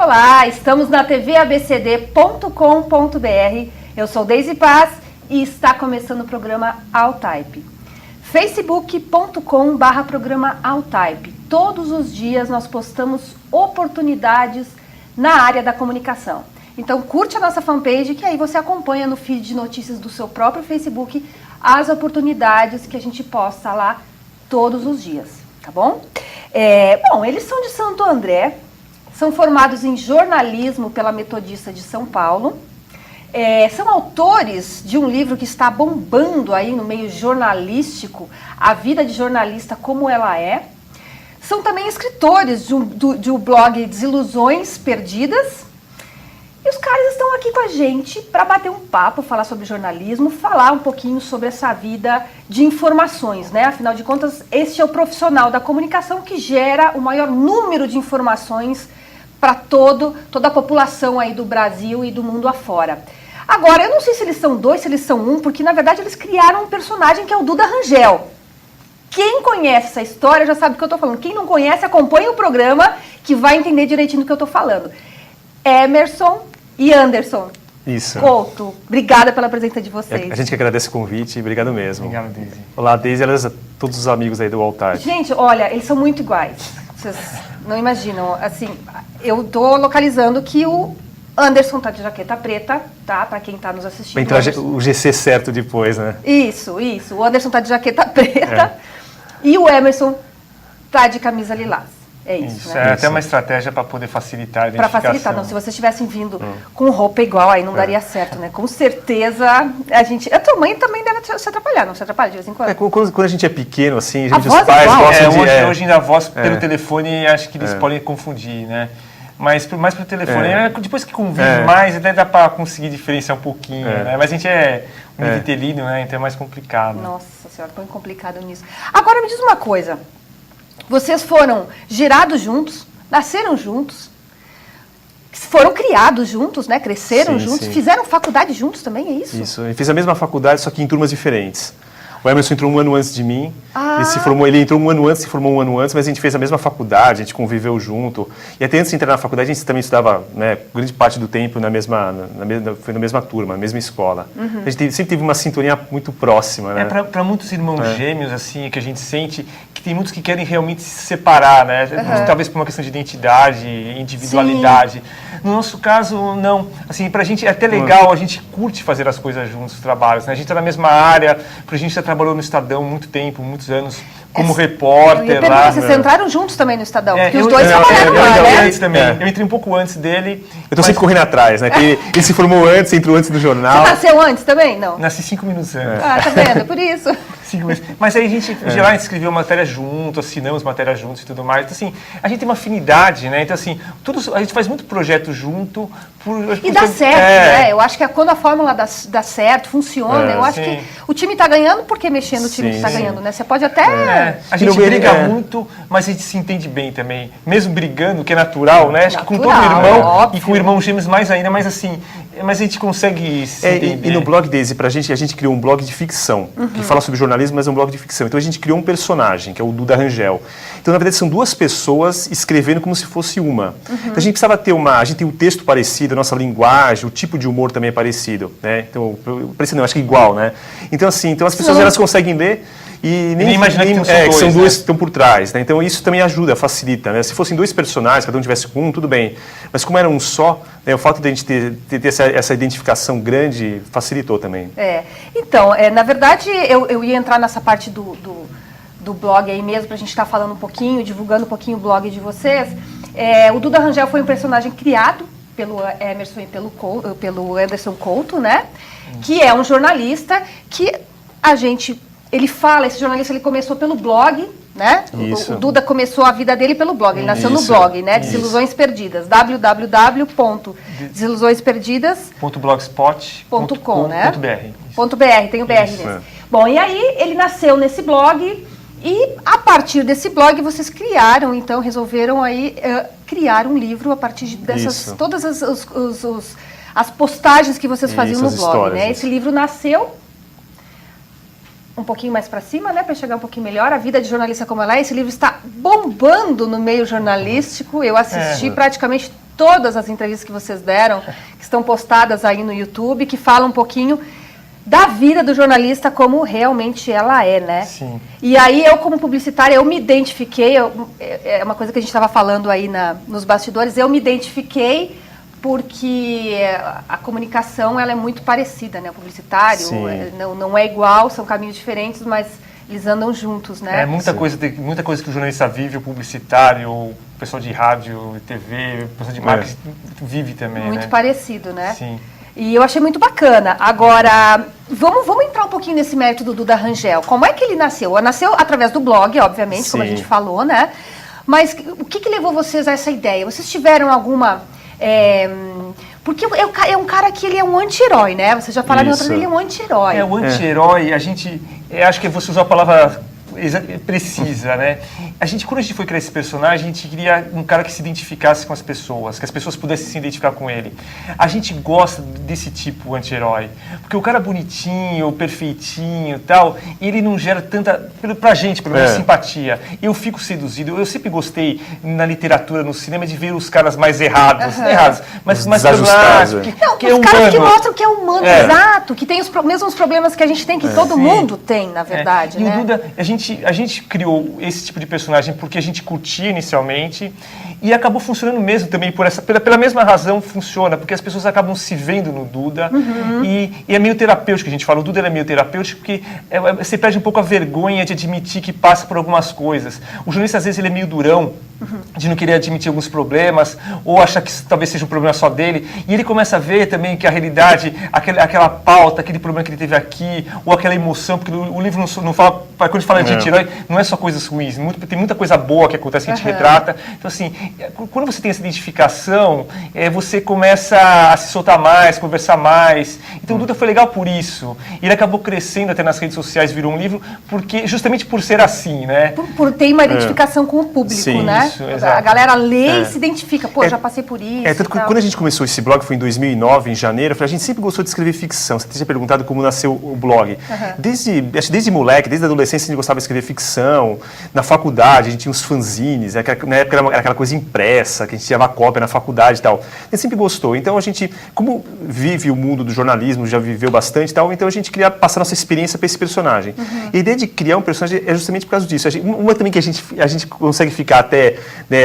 Olá, estamos na tvabcd.com.br. Eu sou Deise Paz e está começando o programa Altype. facebook.com/programa Altype. Todos os dias nós postamos oportunidades na área da comunicação. Então curte a nossa fanpage que aí você acompanha no feed de notícias do seu próprio Facebook as oportunidades que a gente posta lá todos os dias, tá bom? Bom, eles são de Santo André, são formados em jornalismo pela Metodista de São Paulo, são autores de um livro que está bombando aí no meio jornalístico, A Vida de Jornalista Como Ela É. São também escritores de um blog Desilusões Perdidas. E os caras estão aqui com a gente para bater um papo, falar sobre jornalismo, falar um pouquinho sobre essa vida de informações, né? Afinal de contas, este é o profissional da comunicação que gera o maior número de informações para toda a população aí do Brasil e do mundo afora. Agora, eu não sei se eles são dois, se eles são um, porque na verdade eles criaram um personagem que é o Duda Rangel. Quem conhece essa história já sabe do que eu estou falando. Quem não conhece, acompanha o programa que vai entender direitinho do que eu estou falando. Emerson e Anderson. Isso. Couto, obrigada pela presença de vocês. A gente que agradece o convite, obrigado mesmo. Obrigado, Deise. Olá, Deise, todos os amigos aí do Altype. Gente, olha, eles são muito iguais. Vocês não imaginam. Assim, eu tô localizando que o Anderson tá de jaqueta preta, tá? Para quem tá nos assistindo. Vai entrar o GC certo depois, né? Isso. O Anderson tá de jaqueta preta e o Emerson tá de camisa lilás. É isso, né? É até uma estratégia para poder facilitar a identificação. Para facilitar, não. Se vocês tivessem vindo com roupa igual, aí não daria certo, né? Com certeza a tua mãe também deve se atrapalhar, não se atrapalha de vez em quando? Quando a gente é pequeno, assim, os pais gostam de... Hoje ainda a voz pelo telefone, acho que eles podem confundir, né? Mas mais pelo telefone, depois que convive mais, até dá para conseguir diferenciar um pouquinho, né? Mas a gente é um vitelino, né? Então é mais complicado. Nossa senhora, põe complicado nisso. Agora me diz uma coisa. Vocês foram gerados juntos, nasceram juntos, foram criados juntos, né? Cresceram juntos, fizeram faculdade juntos também, é isso? Isso, eu fiz a mesma faculdade, só que em turmas diferentes. O Emerson entrou um ano antes de mim, ele entrou um ano antes, se formou um ano antes, mas a gente fez a mesma faculdade, a gente conviveu junto. E até antes de entrar na faculdade, a gente também estudava, né, grande parte do tempo foi na mesma turma, na mesma escola. A gente sempre teve uma sintonia muito próxima, né? Para muitos irmãos gêmeos, assim, que a gente sente que tem muitos que querem realmente se separar, né? Talvez por uma questão de identidade, individualidade. No nosso caso, não. Assim, pra gente é até legal, a gente curte fazer as coisas juntos, os trabalhos, né? A gente está na mesma área, a gente já trabalhou no Estadão muito tempo, muitos anos, como repórter lá. Vocês entraram juntos também no Estadão, porque os eu dois trabalharam lá, né? Antes também. Eu entrei um pouco antes dele. Eu tô sempre correndo atrás, né? Ele se formou antes, entrou antes do jornal. Você nasceu antes também? Não. Nasci 5 minutos antes. Ah, tá vendo? Por isso. 5 meses. Mas aí a gente, em geral, a gente escreveu matéria junto, assinamos matéria juntos e tudo mais. Então, assim, a gente tem uma afinidade, né? Então, assim, a gente faz muito projeto junto. E dá certo, né? Eu acho que quando a fórmula dá certo, funciona, eu acho que o time tá ganhando porque mexendo o time que tá ganhando, né? Você pode até... A gente briga muito, mas a gente se entende bem também. Mesmo brigando, que é natural, né? Acho que com todo irmão e com irmãos gêmeos mais ainda, mas assim... Mas a gente consegue se entender. E no blog Deise, a gente criou um blog de ficção, que fala sobre jornalismo, mas é um blog de ficção. Então a gente criou um personagem, que é o Duda Rangel. Então, na verdade, são duas pessoas escrevendo como se fosse uma. Então a gente precisava ter a gente tem o texto parecido, a nossa linguagem, o tipo de humor também é parecido, né? Então, parecido não, acho que é igual, né? Então, assim, as pessoas elas conseguem ler e nem imaginar que são dois que estão por trás, né? Então isso também ajuda, facilita, né? Se fossem dois personagens, cada um tivesse com um, tudo bem. Mas como era um só, né, o fato de a gente ter essa identificação grande facilitou também. Então, na verdade, eu ia entrar nessa parte do blog aí mesmo, pra gente estar falando um pouquinho, divulgando um pouquinho o blog de vocês. O Duda Rangel foi um personagem criado pelo Emerson e pelo Anderson Couto, né? Que é um jornalista que esse jornalista ele começou pelo blog, né? O Duda começou a vida dele pelo blog, ele nasceu no blog, né? Desilusões Perdidas, www.desilusõesperdidas.blogspot.com, né? .br, tem o BR nesse. Bom, e aí ele nasceu nesse blog e a partir desse blog vocês resolveram aí criar um livro a partir dessas, todas as postagens que vocês faziam no blog, né? Esse livro nasceu um pouquinho mais para cima, né, para chegar um pouquinho melhor, A Vida de Jornalista Como Ela É. Esse livro está bombando no meio jornalístico, eu assisti praticamente todas as entrevistas que vocês deram, que estão postadas aí no YouTube, que falam um pouquinho da vida do jornalista como realmente ela é, né? Sim. E aí eu, como publicitária, eu me identifiquei, é uma coisa que a gente estava falando aí nos bastidores, eu me identifiquei porque a comunicação ela é muito parecida, né? O publicitário não é igual, são caminhos diferentes, mas eles andam juntos, né? Muita coisa que o jornalista vive, o publicitário, o pessoal de rádio, TV, o pessoal de marketing vive também, muito né? parecido, né? Sim. E eu achei muito bacana. Agora, vamos entrar um pouquinho nesse mérito do Duda Rangel. Como é que ele nasceu? Nasceu através do blog, obviamente, como a gente falou, né? Mas o que levou vocês a essa ideia? Vocês tiveram alguma... porque é um cara que ele é um anti-herói, né? Vocês já falaram em outra, ele é um anti-herói. O anti-herói, a gente... acho que você usou a palavra precisa, né? Quando a gente foi criar esse personagem, a gente queria um cara que se identificasse com as pessoas, que as pessoas pudessem se identificar com ele. A gente gosta desse tipo anti-herói, porque o cara bonitinho, perfeitinho e tal, ele não gera tanta, pra gente, pelo menos, simpatia. Eu fico seduzido, eu sempre gostei na literatura, no cinema, de ver os caras mais errados, mas problemáticos, que é humano. Os caras que mostram que é humano, exato, que tem os mesmos problemas que a gente tem, que todo mundo tem, na verdade, né? E o Duda, a gente criou esse tipo de personagem porque a gente curtia inicialmente e acabou funcionando mesmo também pela mesma razão funciona, porque as pessoas acabam se vendo no Duda e é meio terapêutico, a gente fala, o Duda é meio terapêutico porque você perde um pouco a vergonha de admitir que passa por algumas coisas. O jornalista às vezes ele é meio durão, de não querer admitir alguns problemas, ou achar que isso talvez seja um problema só dele, e ele começa a ver também que a realidade, aquela pauta, aquele problema que ele teve aqui, ou aquela emoção, porque o livro não fala, quando a gente fala de anti-herói, não é só coisas ruins, tem muita coisa boa que acontece que a gente retrata. Então, assim, quando você tem essa identificação, você começa a se soltar mais, conversar mais. Então, o Duda foi legal por isso. Ele acabou crescendo até nas redes sociais, virou um livro, justamente por ser assim, né? Por ter uma identificação com o público, né? Isso, a galera lê e se identifica. Pô, já passei por isso. Tanto que quando a gente começou esse blog, foi em 2009, em janeiro, a gente sempre gostou de escrever ficção. Você tinha perguntado como nasceu o blog. Desde moleque, desde a adolescência, a gente gostava de escrever ficção. Na faculdade, a gente tinha uns fanzines. Na época era aquela coisa impressa, que a gente tirava cópia na faculdade e tal. A gente sempre gostou. Então a gente, como vive o mundo do jornalismo, já viveu bastante e tal, então a gente queria passar nossa experiência para esse personagem. E a ideia de criar um personagem é justamente por causa disso. Uma também que a gente consegue ficar até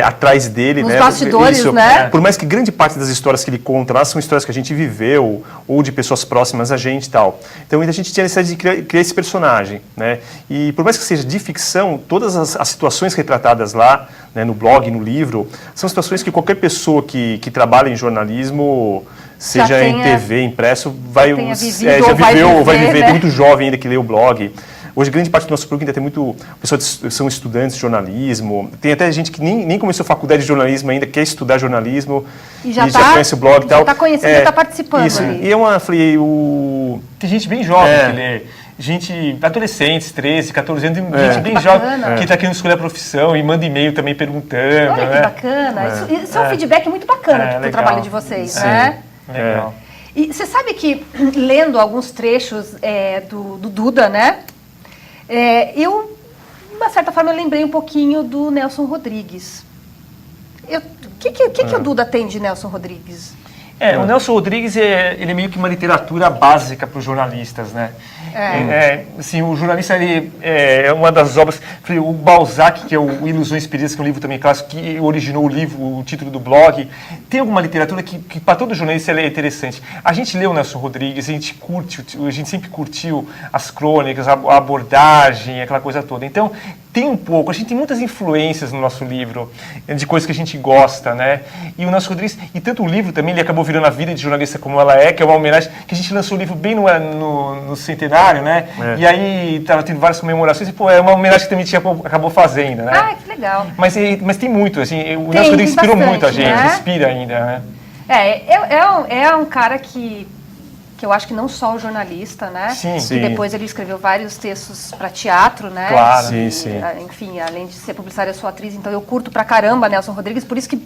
atrás dele, nos bastidores, né? Por mais que grande parte das histórias que ele conta lá são histórias que a gente viveu ou de pessoas próximas a gente e tal. Então a gente tinha a necessidade de criar esse personagem, né? E por mais que seja de ficção, todas as situações retratadas lá, né, no blog, no livro, são situações que qualquer pessoa que trabalha em jornalismo, seja em TV, impresso, já viveu ou vai viver. Né? Tem muito jovem ainda que lê o blog. Hoje, grande parte do nosso público ainda tem muito pessoas que são estudantes de jornalismo. Tem até gente que nem começou faculdade de jornalismo ainda, quer estudar jornalismo e já conhece o blog e tal. Já está conhecendo, já está participando. Isso. Ali. E Tem gente bem jovem que lê. Gente, adolescentes, 13, 14 anos, gente bem jovem que está querendo escolher a profissão e manda e-mail também perguntando. Olha que bacana. Isso é um feedback muito bacana do trabalho de vocês, né? Legal. E você sabe que, lendo alguns trechos do Duda, né? Eu, de uma certa forma, eu lembrei um pouquinho do Nelson Rodrigues. O que o Duda tem de Nelson Rodrigues? O Nelson Rodrigues ele é meio que uma literatura básica para os jornalistas, né? Assim, o jornalista ele é uma das obras. O Balzac, que é o Ilusões Perdidas, que é um livro também clássico, que originou o livro, o título do blog. Tem alguma literatura que para todo jornalista é interessante. A gente lê o Nelson Rodrigues, a gente sempre curtiu as crônicas, a abordagem, aquela coisa toda. Então, tem um pouco, a gente tem muitas influências no nosso livro, de coisas que a gente gosta, né? E o Nelson Rodrigues, e tanto o livro também, ele acabou virando A Vida de Jornalista Como Ela É, que é uma homenagem, que a gente lançou o livro bem no centenário, né? E aí estava tendo várias comemorações, e é uma homenagem que também a gente acabou fazendo, né? Ah, que legal. Mas tem muito, assim, o Nelson Rodrigues inspirou muito a gente, né? Inspira ainda, né? É um cara que eu acho que não só o jornalista, né? Sim. Que depois ele escreveu vários textos para teatro, né? Claro. Sim. Enfim, além de ser publicitária, eu sou atriz, então eu curto pra caramba Nelson Rodrigues, por isso que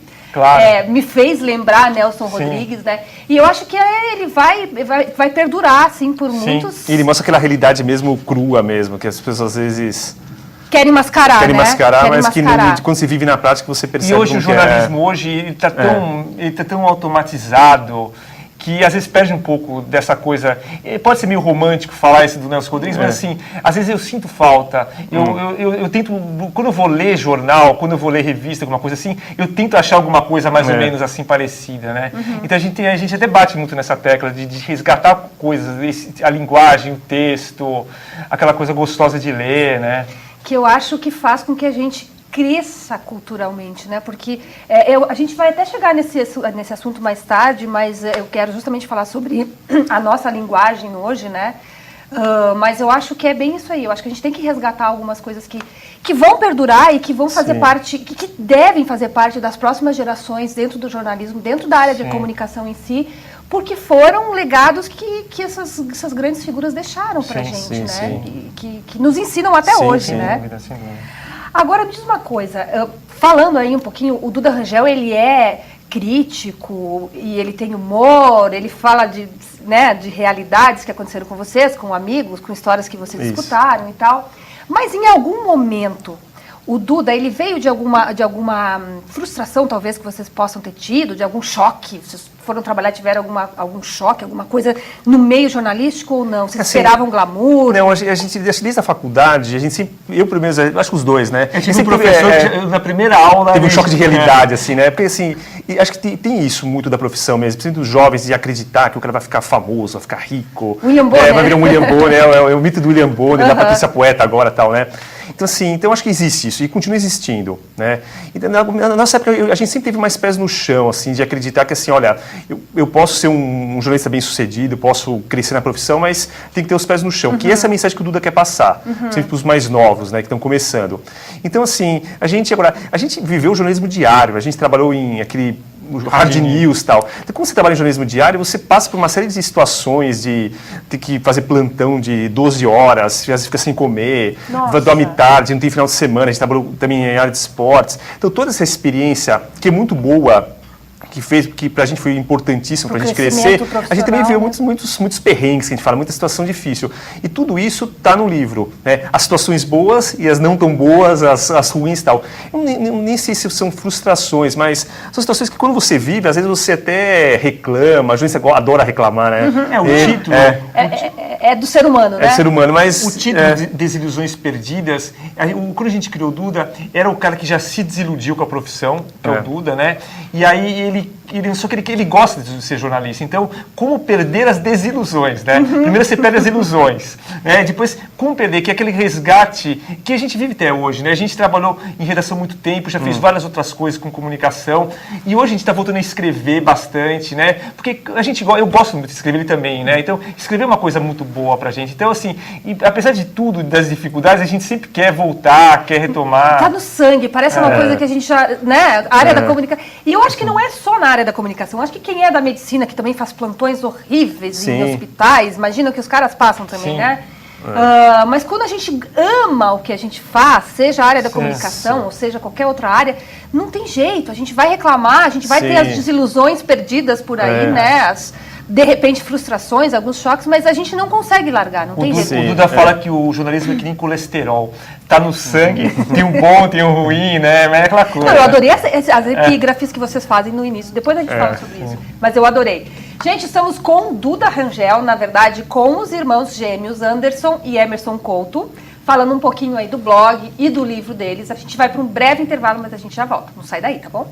me fez lembrar Nelson Rodrigues, né? E eu acho que ele vai perdurar, assim, por muitos... E ele mostra aquela realidade mesmo crua mesmo, que as pessoas às vezes... Querem mascarar, Querem né? mascarar, Querem mas mascarar. que quando você vive na prática você percebe E hoje como o jornalismo hoje ele tá tão automatizado que às vezes perde um pouco dessa coisa. Pode ser meio romântico falar isso do Nelson Rodrigues, mas assim, às vezes eu sinto falta. Eu tento, quando eu vou ler jornal, quando eu vou ler revista, alguma coisa assim, eu tento achar alguma coisa mais ou menos assim parecida, né? Então a gente até bate muito nessa tecla de resgatar coisas, a linguagem, o texto, aquela coisa gostosa de ler, né? Que eu acho que faz com que a gente cresça culturalmente, né? Porque a gente vai até chegar nesse assunto mais tarde, mas eu quero justamente falar sobre a nossa linguagem hoje, né? Mas eu acho que é bem isso aí. Eu acho que a gente tem que resgatar algumas coisas que vão perdurar e que vão fazer parte, que devem fazer parte das próximas gerações dentro do jornalismo, dentro da área de comunicação em si, porque foram legados que essas grandes figuras deixaram pra gente, né? Que nos ensinam até hoje, né? Sem dúvida. Agora, me diz uma coisa, falando aí um pouquinho, o Duda Rangel, ele é crítico e ele tem humor, ele fala de realidades que aconteceram com vocês, com amigos, com histórias que vocês escutaram e tal, mas em algum momento o Duda, ele veio de alguma frustração, talvez, que vocês possam ter tido, de algum choque? Vocês foram trabalhar, tiveram algum choque, alguma coisa no meio jornalístico ou não? Vocês esperavam glamour? Não, a gente desde a faculdade, a gente sempre, eu pelo menos, acho que os dois, né? Eu tive um professor que, na primeira aula... Teve um choque de realidade, assim, né? Porque, assim, acho que tem isso muito da profissão mesmo, principalmente dos jovens, de acreditar que o cara vai ficar famoso, vai ficar rico. William Bonner. Vai virar um William Bonner, é o mito do William Bonner, da Patrícia Poeta agora e tal, né? Então, assim, acho que existe isso e continua existindo, né? Então, na nossa época, a gente sempre teve mais pés no chão, assim, de acreditar que, assim, olha, eu posso ser um jornalista bem-sucedido, eu posso crescer na profissão, mas tem que ter os pés no chão, que essa é a mensagem que o Duda quer passar, sempre para os mais novos, né, que estão começando. Então, assim, a gente viveu o jornalismo diário, a gente trabalhou em aquele hard news e tal. Então, quando você trabalha em jornalismo diário, você passa por uma série de situações de ter que fazer plantão de 12 horas, às vezes fica sem comer, dorme tarde, não tem final de semana, a gente trabalhou também em área de esportes. Então, toda essa experiência, que é muito boa, que pra gente foi importantíssimo pra gente crescer, a gente também viu muitos perrengues, que a gente fala, muita situação difícil. E tudo isso tá no livro, né? As situações boas e as não tão boas, as ruins e tal. Eu nem sei se são frustrações, mas são situações que quando você vive, às vezes você até reclama, às vezes você adora reclamar, né? O título... É do ser humano, né? É do ser humano, mas... O título de Desilusões Perdidas, quando a gente criou o Duda, era o cara que já se desiludiu com a profissão, que é o Duda, né? E aí ele gosta de ser jornalista. Então, como perder as desilusões, né? Primeiro você perde as ilusões, né? Depois, como perder, que é aquele resgate que a gente vive até hoje, né? A gente trabalhou em redação há muito tempo, já fez várias outras coisas com comunicação, e hoje a gente está voltando a escrever bastante, né? Porque eu gosto muito de escrever, ele também, né? Então, escrever é uma coisa muito boa pra gente. Então, assim, apesar de tudo, das dificuldades, a gente sempre quer voltar, quer retomar. Tá no sangue, parece uma coisa que a gente já, né? A área da comunicação. E eu acho que não é só na área da comunicação. Eu acho que quem é da medicina, que também faz plantões horríveis em hospitais, imagina que os caras passam também, né? Mas quando a gente ama o que a gente faz, seja a área da comunicação ou seja qualquer outra área, não tem jeito. A gente vai reclamar, a gente vai ter as desilusões perdidas por aí, né? De repente, frustrações, alguns choques, mas a gente não consegue largar, não tem jeito. O Duda fala que o jornalismo é que nem colesterol. Tá no sangue, tem um bom, tem um ruim, né? Mas é aquela coisa. Não, eu adorei as epígrafes que vocês fazem no início. Depois a gente fala sobre isso. Mas eu adorei. Gente, estamos com Duda Rangel, na verdade, com os irmãos gêmeos Anderson e Emerson Couto, falando um pouquinho aí do blog e do livro deles. A gente vai para um breve intervalo, mas a gente já volta. Não sai daí, tá bom?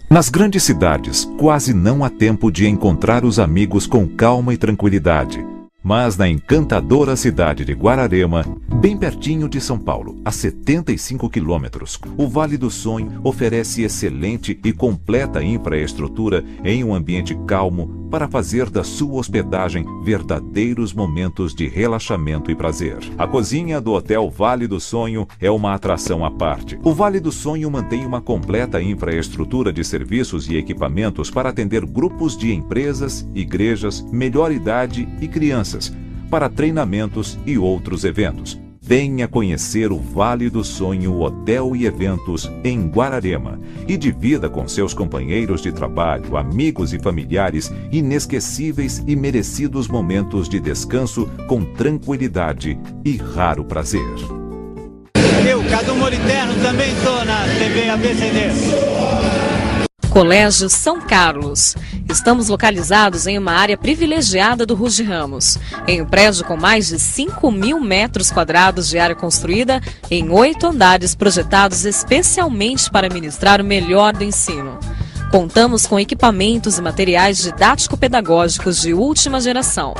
Nas grandes cidades, quase não há tempo de encontrar os amigos com calma e tranquilidade. Mas na encantadora cidade de Guararema, bem pertinho de São Paulo, a 75 quilômetros, o Vale do Sonho oferece excelente e completa infraestrutura em um ambiente calmo para fazer da sua hospedagem verdadeiros momentos de relaxamento e prazer. A cozinha do Hotel Vale do Sonho é uma atração à parte. O Vale do Sonho mantém uma completa infraestrutura de serviços e equipamentos para atender grupos de empresas, igrejas, melhor idade e crianças, para treinamentos e outros eventos. Venha conhecer o Vale do Sonho Hotel e Eventos em Guararema e divida com seus companheiros de trabalho, amigos e familiares inesquecíveis e merecidos momentos de descanso com tranquilidade e raro prazer. Eu, Cadu Moliterno, também estou na TV ABCD. Colégio São Carlos. Estamos localizados em uma área privilegiada do Ruge Ramos, em um prédio com mais de 5.000 metros quadrados de área construída em 8 andares projetados especialmente para ministrar o melhor do ensino. Contamos com equipamentos e materiais didático-pedagógicos de última geração.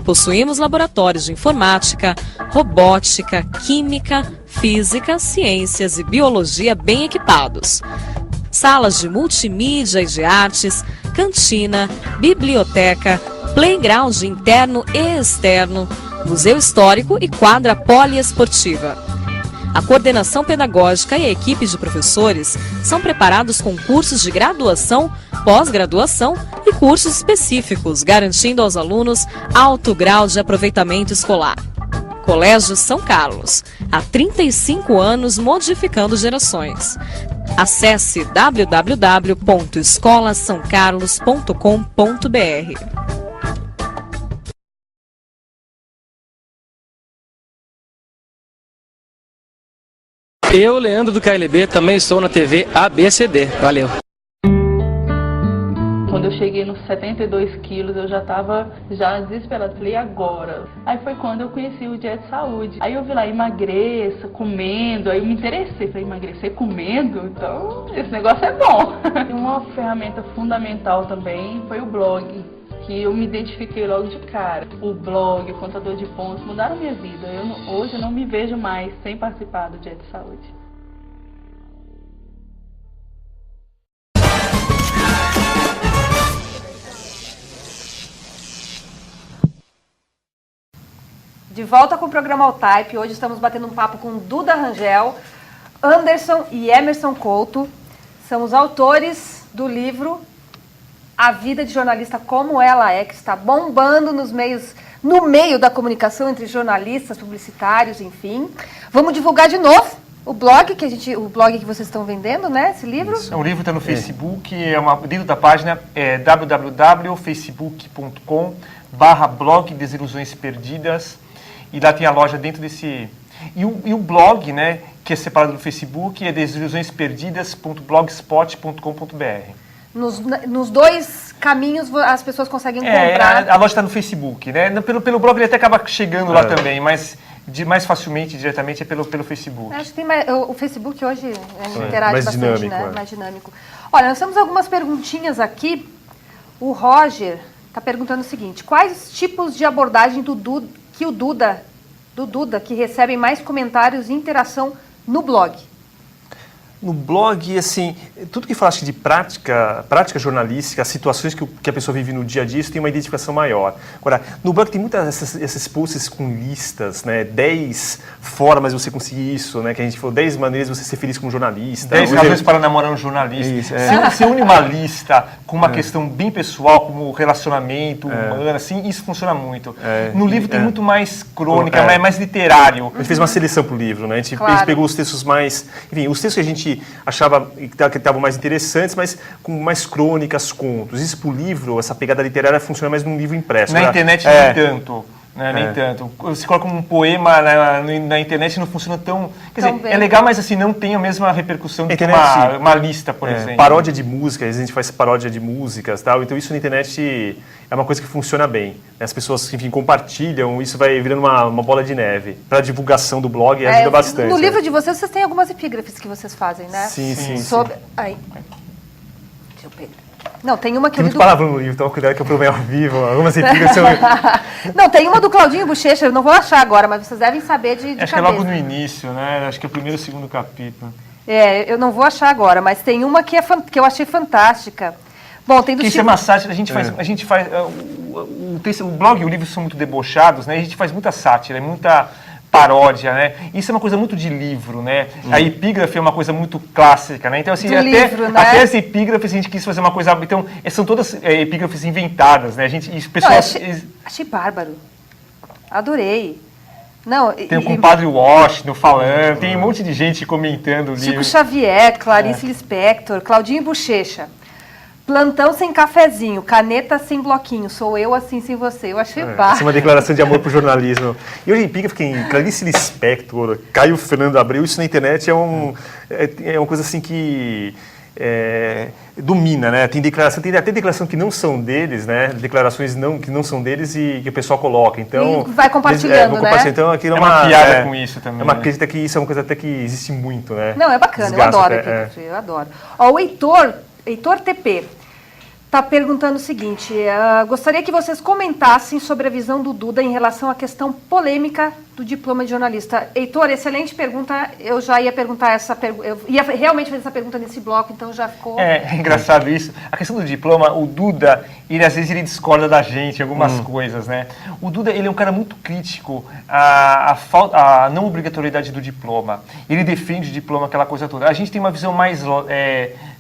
Possuímos laboratórios de informática, robótica, química, física, ciências e biologia bem equipados. Salas de multimídia e de artes, cantina, biblioteca, playground interno e externo, museu histórico e quadra poliesportiva. A coordenação pedagógica e a equipe de professores são preparados com cursos de graduação, pós-graduação e cursos específicos, garantindo aos alunos alto grau de aproveitamento escolar. Colégio São Carlos, há 35 anos modificando gerações. Acesse www.escolasaocarlos.com.br. Eu, Leandro do KLB, também estou na TV ABCD. Valeu! Quando eu cheguei nos 72 quilos, eu já estava desesperada. Falei, agora? Aí foi quando eu conheci o Dieta Saúde. Aí eu vi lá, emagreça, comendo. Aí eu me interessei. Falei, emagrecer comendo? Então, esse negócio é bom. E uma ferramenta fundamental também foi o blog, que eu me identifiquei logo de cara. O blog, o contador de pontos mudaram minha vida. Hoje eu não me vejo mais sem participar do Dieta Saúde. De volta com o programa All Type. Hoje estamos batendo um papo com Duda Rangel, Anderson e Emerson Couto. São os autores do livro A Vida de Jornalista Como Ela É, que está bombando no meio da comunicação entre jornalistas, publicitários, enfim. Vamos divulgar de novo o blog que vocês estão vendendo, né? Esse livro? Isso. O livro está no Facebook, dentro da página é www.facebook.com/blog Desilusões Perdidas. E lá tem a loja dentro desse... E o blog, né, que é separado do Facebook, é desilusõesperdidas.blogspot.com.br. Nos dois caminhos as pessoas conseguem comprar. A loja está no Facebook, né? Pelo blog ele até acaba chegando lá também, mas mais facilmente, diretamente, é pelo Facebook. Acho que o Facebook hoje interage mais bastante, dinâmico, né? Mais dinâmico. Olha, nós temos algumas perguntinhas aqui. O Roger está perguntando o seguinte: quais tipos de abordagem do Duda que recebem mais comentários e interação no blog? No blog, assim, tudo que falaste de prática jornalística, as situações que a pessoa vive no dia a dia, isso tem uma identificação maior. Agora, no blog tem muitas esses posts com listas, né? 10 formas de você conseguir isso, né? Que a gente falou, 10 maneiras de você ser feliz como jornalista. 10 razões para namorar um jornalista. Isso, Se une uma lista com uma questão bem pessoal, como relacionamento humano, assim, isso funciona muito. No livro tem muito mais crônica, mais literário. A gente fez uma seleção para o livro, né? A gente pegou os textos mais... Enfim, os textos que a gente achava que estavam mais interessantes, mas com mais crônicas, contos. Isso para o livro, essa pegada literária funciona mais num livro impresso. Na internet nem tanto. Né? Nem tanto. Você coloca um poema na internet não funciona tão... Quer dizer, bem. É legal, mas assim, não tem a mesma repercussão que uma lista, por exemplo. Paródia de música, a gente faz paródia de músicas, tal. Então isso na internet é uma coisa que funciona bem. As pessoas, enfim, compartilham, isso vai virando uma bola de neve. Para a divulgação do blog ajuda bastante. No livro de vocês têm algumas epígrafes que vocês fazem, né? Sim. Aí. Deixa eu pegar. Não, tem uma que tem muito palavrão no livro, então cuidado que eu provei ao vivo. Algumas epígrafes são... Não, tem uma do Claudinho Bochecha, eu não vou achar agora, mas vocês devem saber de Acho cabeça. que é logo no início, né? Acho que é o primeiro ou segundo capítulo. Eu não vou achar agora, mas tem uma que eu achei fantástica. Bom, tem do Isso é uma sátira, a gente faz o blog e o livro são muito debochados, né? A gente faz muita sátira, muita paródia, né? Isso é uma coisa muito de livro, né? A epígrafe é uma coisa muito clássica, né? Então, assim, até as epígrafes a gente quis fazer uma coisa... Então, são todas epígrafes inventadas, né? Achei bárbaro. Adorei. Não, Tem o compadre Washington falando, tem um monte de gente comentando o livro. Chico Xavier, Clarice Lispector, Claudinho Bochecha. Plantão sem cafezinho, caneta sem bloquinho, sou eu assim sem você. Eu achei Essa é baixo. uma declaração de amor pro jornalismo. E hoje em Pica fiquei em Clarice Lispector, Caio Fernando Abreu, isso na internet é uma coisa assim que domina, né? Tem até declaração que não são deles, né? Declarações que não são deles e que o pessoal coloca. Então, E vai compartilhando, né? Então, aquilo É uma piada com isso também. É uma né? acredita que isso é uma coisa até que existe muito, né? Não, é bacana, Desgasta eu adoro até, aquilo, eu adoro. Ó, o Heitor TP está perguntando o seguinte, gostaria que vocês comentassem sobre a visão do Duda em relação à questão polêmica do diploma de jornalista. Heitor, excelente pergunta, eu já ia perguntar eu ia realmente fazer essa pergunta nesse bloco, então já ficou... É engraçado isso. A questão do diploma, o Duda, às vezes ele discorda da gente em algumas coisas, né? O Duda, ele é um cara muito crítico à não obrigatoriedade do diploma. Ele defende o diploma, aquela coisa toda. A gente tem uma visão mais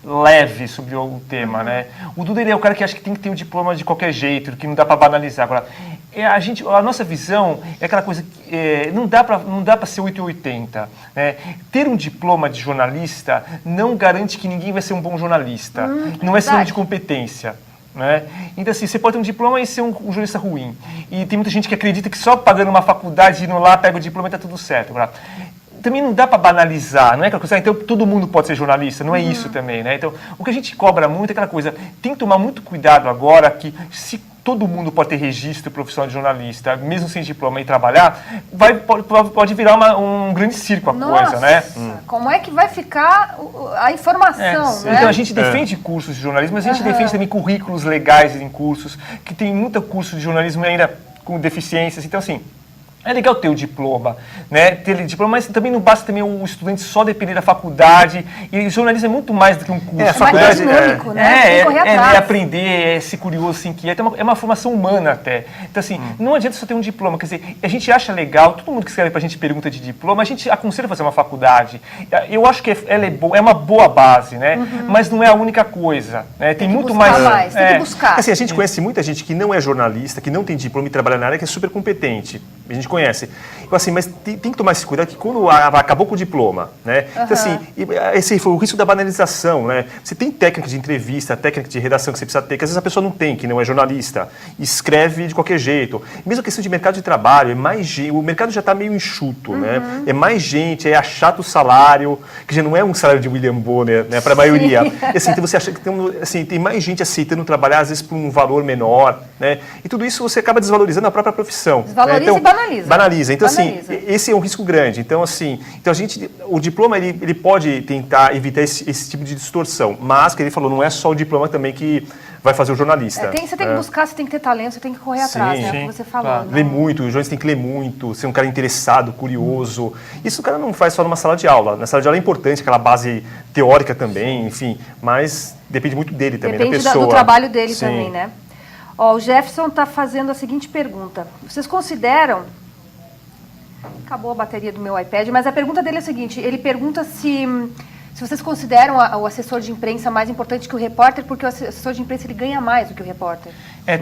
leve sobre o tema, né? O Duda, ele é o cara que acha que tem que ter o diploma de qualquer jeito, que não dá para banalizar. Agora, a nossa visão é aquela coisa que não dá para ser 880. Né? Ter um diploma de jornalista não garante que ninguém vai ser um bom jornalista. Não é sinônimo de competência. Né? Então, assim, você pode ter um diploma e ser um jornalista ruim. E tem muita gente que acredita que só pagando uma faculdade, indo lá, pega o diploma e está tudo certo. Agora, também não dá para banalizar, não é aquela coisa, então todo mundo pode ser jornalista, não é isso também, né? Então, o que a gente cobra muito é aquela coisa, tem que tomar muito cuidado agora que se todo mundo pode ter registro profissional de jornalista, mesmo sem diploma e trabalhar, pode virar um grande circo a coisa, né? Como é que vai ficar a informação, né? Então a gente defende cursos de jornalismo, mas a gente defende também currículos legais em cursos, que tem muito curso de jornalismo ainda com deficiências, então assim... É legal ter o diploma, né? Ter diploma, mas também não basta também o estudante só depender da faculdade. E jornalismo é muito mais do que um curso. A faculdade é dinâmico, né? Tem que correr atrás. Aprender, ser curioso, ser inquieto. É uma formação humana até. Então, assim, não adianta só ter um diploma. Quer dizer, a gente acha legal, todo mundo que escreve pra gente pergunta de diploma, a gente aconselha a fazer uma faculdade. Eu acho que ela é uma boa base, né? Mas não é a única coisa. Né? Tem muito mais. Tem que buscar. Assim, a gente conhece muita gente que não é jornalista, que não tem diploma e trabalha na área, que é super competente. A gente conhece. Então, assim, mas tem que tomar esse cuidado que quando acabou com o diploma, né? Então, assim, esse foi o risco da banalização, né? Você tem técnica de entrevista, técnica de redação que você precisa ter, que às vezes a pessoa não tem, que não é jornalista, escreve de qualquer jeito. Mesmo a questão de mercado de trabalho, o mercado já está meio enxuto, né? É mais gente, é achado o salário, que já não é um salário de William Bonner, né? Para a maioria. E, assim, então você acha que tem mais gente aceitando trabalhar, às vezes, por um valor menor, né? E tudo isso você acaba desvalorizando a própria profissão. Desvaloriza, né? Então, e banaliza. Banaliza. Então, assim, esse é um risco grande. Então, assim, o diploma, ele pode tentar evitar esse tipo de distorção. Mas, que ele falou, não é só o diploma também que vai fazer o jornalista. Você tem que buscar, você tem que ter talento, você tem que correr atrás, né? Como você falou. Claro. Ler muito, o jornalista tem que ler muito, ser um cara interessado, curioso. Isso o cara não faz só numa sala de aula. Na sala de aula é importante, aquela base teórica também, enfim. Mas depende muito dele também, depende da pessoa. do trabalho dele também, né? Ó, o Jefferson está fazendo a seguinte pergunta. Vocês consideram... Acabou a bateria do meu iPad, mas a pergunta dele é a seguinte, ele pergunta se vocês consideram o assessor de imprensa mais importante que o repórter, porque o assessor de imprensa ele ganha mais do que o repórter.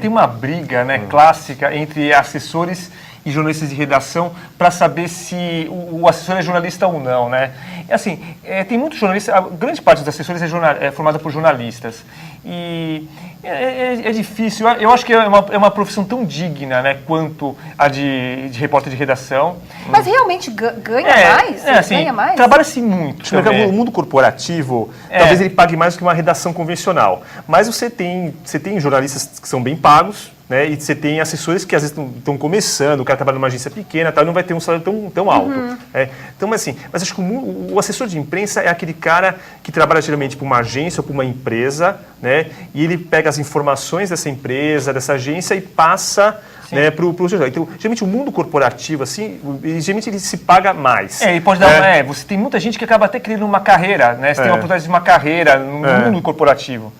Tem uma briga, né, clássica entre assessores e jornalistas de redação para saber se o assessor é jornalista ou não, né? Assim, tem muitos jornalistas, a grande parte dos assessores é formada por jornalistas. E é difícil, eu acho que é uma profissão tão digna, né, quanto a de repórter de redação. Mas realmente ganha mais? Assim, ganha mais? Trabalha-se muito. O mundo corporativo, talvez ele pague mais do que uma redação convencional. Mas você tem jornalistas que são bem pagos, né? E você tem assessores que às vezes estão começando, o cara trabalha numa agência pequena, tal, e não vai ter um salário tão alto. Né? Então, assim, mas acho que o assessor de imprensa é aquele cara que trabalha geralmente para uma agência ou para uma empresa, né? E ele pega as informações dessa empresa, dessa agência e passa, né, para o jornal. Então, geralmente o mundo corporativo, assim, geralmente ele se paga mais. E pode dar você tem muita gente que acaba até criando uma carreira, né? Você tem uma oportunidade de uma carreira no mundo corporativo.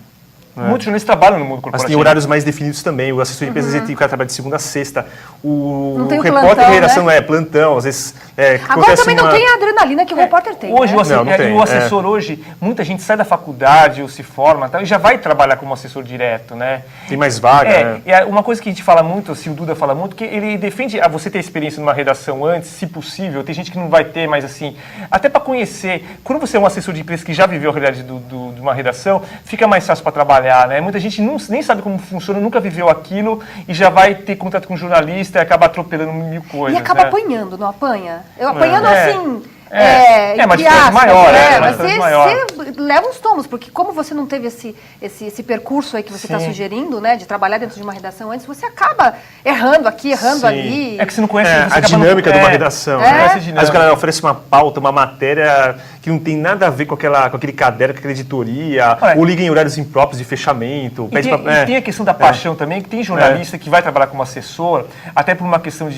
Muitos jornalistas trabalham no mundo Mas corporativo. tem horários mais definidos também. O assessor de imprensa tem que trabalhar de segunda a sexta. Não tem o repórter plantão, de redação né? não é plantão, às vezes. Agora acontece também não tem a adrenalina que o repórter tem. Hoje, né? o assessor hoje, muita gente sai da faculdade ou se forma tal, e já vai trabalhar como assessor direto, né? Tem mais vaga, né? E uma coisa que a gente fala muito, assim, o Duda fala muito, que ele defende você ter experiência numa redação antes, se possível. Tem gente que não vai ter, mas assim, até para conhecer. Quando você é um assessor de imprensa que já viveu a realidade de uma redação, fica mais fácil para trabalhar, né? Muita gente nem sabe como funciona, nunca viveu aquilo e já vai ter contato com um jornalista e acaba atropelando mil coisas. E acaba né? apanhando, não apanha? Eu apanhando assim. mas entre aspas, maior, mas mas maior. você leva uns tomos, porque como você não teve esse percurso aí que você está sugerindo, né, de trabalhar dentro de uma redação antes, você acaba errando aqui, errando ali. É que você não conhece a dinâmica de uma redação. Mas o cara oferece uma pauta, uma matéria que não tem nada a ver com aquele caderno, com aquela editoria, ou liga em horários impróprios de fechamento. E tem a questão da paixão também, que tem jornalista que vai trabalhar como assessor, até por uma questão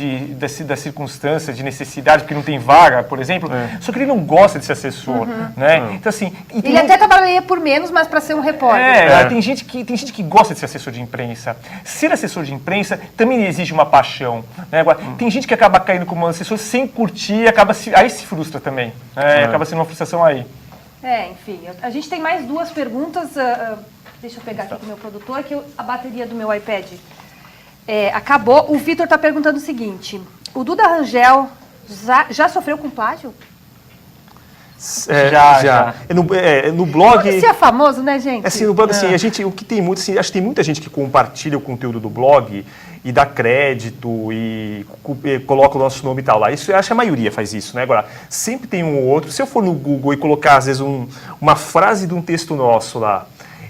da circunstância, de necessidade, porque não tem vaga, por exemplo, só que ele não gosta de ser assessor, né? Então, assim... Ele até trabalharia por menos, mas para ser um repórter. Tem gente que gosta de ser assessor de imprensa. Ser assessor de imprensa também exige uma paixão, né? Agora, tem gente que acaba caindo como assessor sem curtir, aí se frustra também, acaba sendo uma frustração aí. Enfim, a gente tem mais duas perguntas, deixa eu pegar aqui com o meu produtor, que a bateria do meu iPad acabou. O Vitor está perguntando o seguinte, o Duda Rangel já sofreu com plágio? Já. No blog... Você é famoso, né, gente? Assim, no blog, assim, o que tem muito, assim, acho que tem muita gente que compartilha o conteúdo do blog e dá crédito e coloca o nosso nome e tal lá. Isso, eu acho que a maioria faz isso, né? Agora, sempre tem um ou outro. Se eu for no Google e colocar, às vezes, uma frase de um texto nosso lá,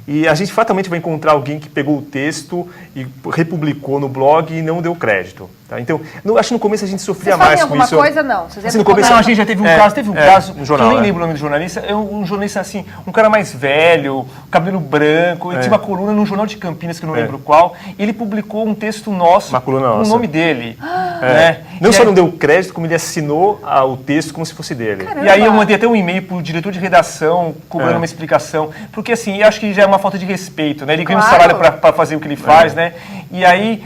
e a gente fatalmente vai encontrar alguém que pegou o texto e republicou no blog e não deu crédito. Tá? Então, acho que no começo a gente sofria mais com isso. Coisa, não? Assim, no começo, a gente já teve um caso, um jornal, que eu nem lembro o nome do jornalista, um jornalista assim, um cara mais velho, cabelo branco, ele tinha uma coluna num jornal de Campinas, que eu não lembro qual, e ele publicou um texto nosso com o nome dele. Né? Não só não deu crédito, como ele assinou o texto como se fosse dele. Caramba. E aí eu mandei até um e-mail pro diretor de redação, cobrando uma explicação, porque assim, eu acho que já é uma falta de respeito, né? Ele ganha um salário para fazer o que ele faz, né? E aí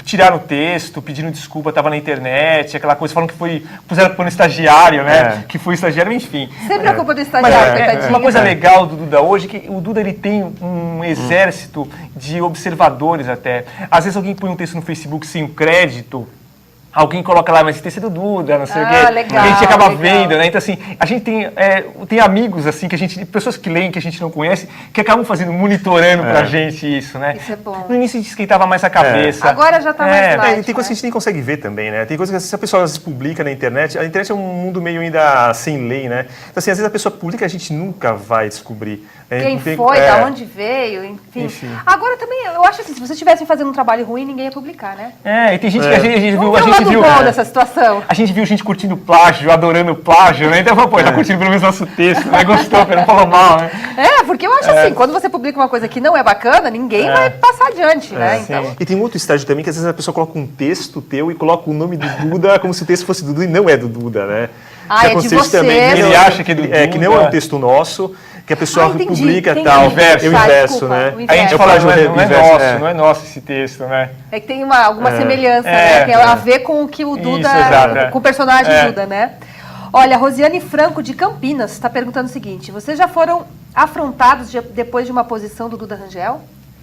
tiraram o texto, pedindo desculpa, estava na internet, aquela coisa, falam que puseram no estagiário, né? Que foi estagiário, enfim. Sempre a culpa do estagiário, coitadinho. Uma coisa legal do Duda hoje, que o Duda ele tem um exército de observadores até. Às vezes alguém põe um texto no Facebook sem o crédito, alguém coloca lá, mas esse texto é do Duda, não sei o quê. Legal, a gente acaba vendo, né? Então, assim, a gente tem amigos, assim, pessoas que leem, que a gente não conhece, que acabam monitorando pra gente isso, né? Isso é bom. No início a gente esquentava mais a cabeça. Agora já tá mais light, tem coisas que a gente nem consegue ver também, né? Tem coisas que se a pessoa se publica na internet, a internet é um mundo meio ainda sem lei, né? Então, assim, às vezes a pessoa publica, a gente nunca vai descobrir. Quem foi, da onde veio, enfim. Agora também, eu acho assim, se vocês estivessem fazendo um trabalho ruim, ninguém ia publicar, né? E tem gente que a gente viu... bom dessa situação. A gente viu gente curtindo plágio, adorando plágio, né? Então, tá curtindo pelo menos nosso texto, né? Gostou, não falou mal, né? Porque eu acho assim, quando você publica uma coisa que não é bacana, ninguém vai passar adiante, né? Então... E tem um outro estágio também, que às vezes a pessoa coloca um texto teu e coloca o nome do Duda como se o texto fosse do Duda e não é do Duda, né? É de você. Ele acha que é do Duda. Que não é um texto nosso, que a pessoa publica e tal. O inverso, né? Aí a gente fala, não é nosso esse texto, né? É que tem alguma semelhança, né? Tem a ver com o que o Duda, com o personagem Duda, né? Olha, Rosiane Franco, de Campinas, está perguntando o seguinte, vocês já foram afrontados depois de uma posição do Duda Rangel?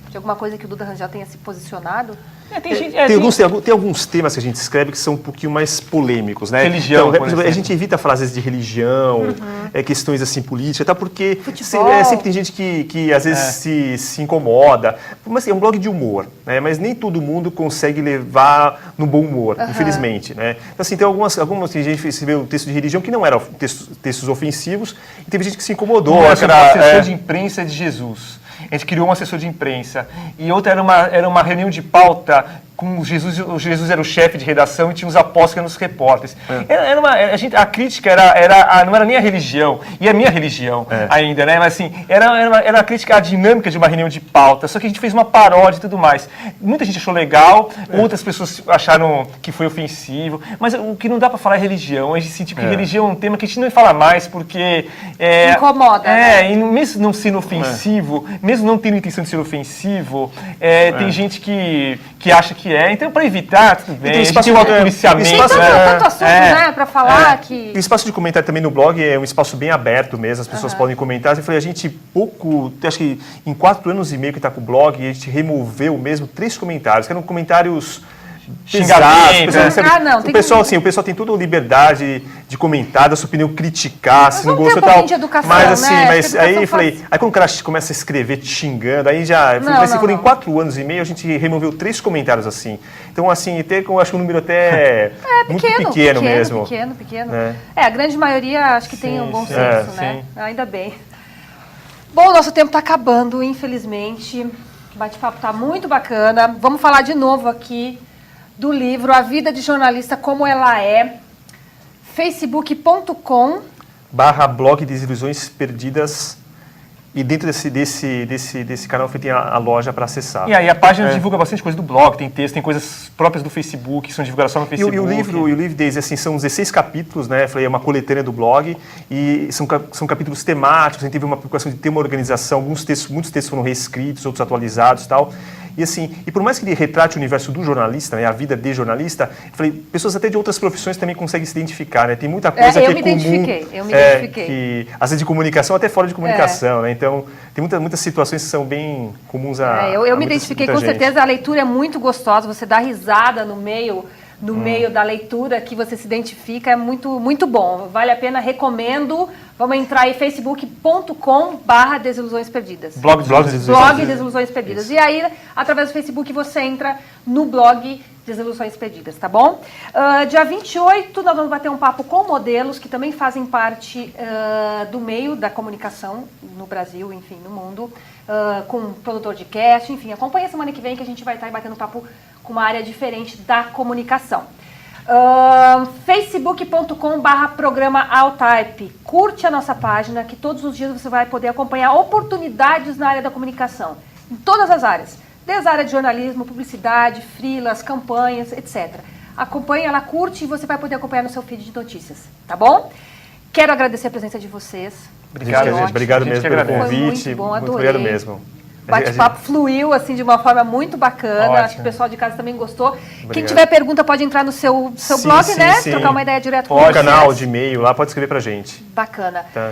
De alguma coisa que o Duda Rangel tenha se posicionado? Tem alguns temas que a gente escreve que são um pouquinho mais polêmicos, né? Religião, então, por exemplo, a gente evita frases de religião, questões assim políticas, tá? Porque sempre tem gente que às vezes se incomoda. Mas é um blog de humor, né? Mas nem todo mundo consegue levar no bom humor, infelizmente, né? Então, assim, tem algumas que a gente recebeu um texto de religião que não eram textos ofensivos e teve gente que se incomodou. Um assessor de imprensa de Jesus. A gente criou um assessor de imprensa. E outra era uma reunião de pauta com o Jesus era o chefe de redação e tinha os apóstolos que eram os repórteres. A crítica não era nem a religião, e a minha religião ainda, né? Mas assim, era a crítica à dinâmica de uma reunião de pauta, só que a gente fez uma paródia e tudo mais. Muita gente achou legal, outras pessoas acharam que foi ofensivo, mas o que não dá para falar é religião. A gente sentiu que religião é um tema que a gente não fala mais, porque... incomoda, né? E mesmo não sendo ofensivo, mesmo não tendo intenção de ser ofensivo, tem gente que acha que então para evitar, tudo bem, a gente tem um autopoliciamento. Tem tanto assunto, né, para falar que... O espaço de comentário também no blog é um espaço bem aberto mesmo, as pessoas podem comentar. Eu falei, acho que em 4 anos e meio que está com o blog, a gente removeu mesmo 3 comentários, que eram comentários... xingamento, o pessoal tem toda a liberdade de comentar, da sua opinião, criticar, se não gostou tal. Educação, mas aí eu falei, aí quando o cara começa a escrever te xingando, aí já, em 4 anos e meio a gente removeu 3 comentários assim. Então assim, eu acho que um número até muito pequeno mesmo. Pequeno. A grande maioria acho que tem um bom senso, né? Ainda bem. Bom, o nosso tempo está acabando, infelizmente. O bate-papo está muito bacana. Vamos falar de novo aqui do livro A Vida de Jornalista Como Ela É, facebook.com/blog Desilusões Perdidas, e dentro desse canal tem a loja para acessar. E aí a página divulga bastante coisa do blog, tem texto, tem coisas próprias do Facebook, que são divulgadas só no Facebook. E o livro deles, assim, são 16 capítulos, né? Falei, é uma coletânea do blog, e são capítulos temáticos. A gente teve uma preocupação de ter uma organização, muitos textos foram reescritos, outros atualizados e tal. E assim, e por mais que ele retrate o universo do jornalista, né, a vida de jornalista, eu falei, pessoas até de outras profissões também conseguem se identificar, né? Tem muita coisa que é comum. Eu me identifiquei. Que, às vezes de comunicação, até fora de comunicação, né? Então, tem muitas situações que são bem comuns eu me identifiquei com certeza. A leitura é muito gostosa, você dá risada no meio da leitura, que você se identifica, é muito, muito bom. Vale a pena, recomendo. Vamos entrar aí, facebook.com/Desilusões Perdidas. Blog Desilusões Perdidas. Isso. E aí, através do Facebook, você entra no blog Desilusões Perdidas, tá bom? Dia 28, nós vamos bater um papo com modelos que também fazem parte do meio da comunicação no Brasil, enfim, no mundo, com produtor de cast, enfim. Acompanha semana que vem que a gente vai estar batendo um papo com uma área diferente da comunicação. facebook.com/programa Altype. Curte a nossa página, que todos os dias você vai poder acompanhar oportunidades na área da comunicação, em todas as áreas, desde a área de jornalismo, publicidade, freelas, campanhas, etc. Acompanha, ela curte, e você vai poder acompanhar no seu feed de notícias, tá bom? Quero agradecer a presença de vocês. Obrigado, gente. Obrigado mesmo pelo convite. Foi muito bom, adorei. Muito obrigado mesmo. O bate-papo fluiu assim de uma forma muito bacana. Ótimo. Acho que o pessoal de casa também gostou. Obrigado. Quem tiver pergunta pode entrar no seu blog, né? Sim. Trocar uma ideia direto com o vocês. canal de e-mail lá, pode escrever pra gente. Bacana. Tá.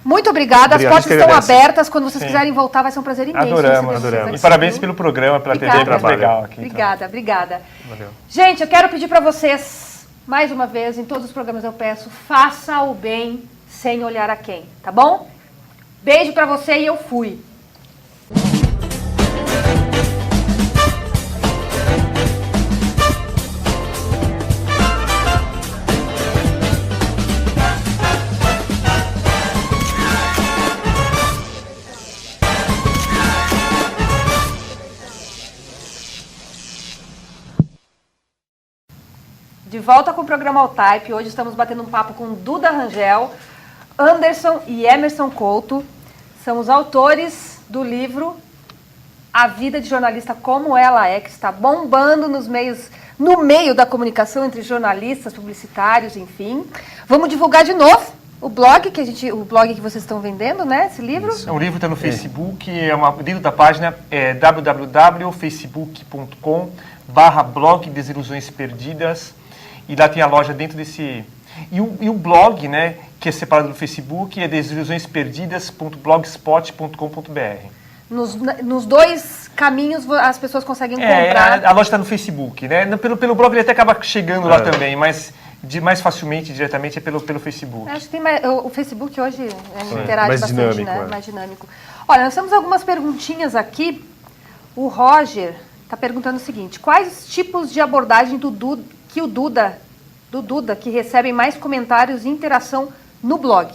Muito obrigada. As portas estão abertas. Quando vocês quiserem voltar, vai ser um prazer imenso. Adoramos. E parabéns pelo programa, pela TV, muito legal aqui. Obrigada. Valeu. Gente, eu quero pedir para vocês, mais uma vez, em todos os programas eu peço, faça o bem sem olhar a quem, tá bom? Beijo para você e eu fui. De volta com o programa Altype. Hoje estamos batendo um papo com Duda Rangel, Anderson e Emerson Couto. São os autores do livro A Vida de Jornalista Como Ela É, que está bombando no meio da comunicação entre jornalistas, publicitários, enfim. Vamos divulgar de novo o blog que vocês estão vendendo, né? Esse livro. Isso. O livro está no Facebook, dentro da página é www.facebook.com/blog Desilusões Perdidas. E lá tem a loja dentro desse... E o blog, né, que é separado do Facebook, é desilusõesperdidas.blogspot.com.br. Nos dois caminhos as pessoas conseguem comprar. A loja está no Facebook, né? Pelo blog ele até acaba chegando lá também, mas mais facilmente, diretamente, é pelo Facebook. Acho que tem o Facebook hoje interage mais bastante, dinâmico, né? Mais dinâmico. Olha, nós temos algumas perguntinhas aqui. O Roger está perguntando o seguinte: quais tipos de abordagem do Duda que recebem mais comentários e interação no blog?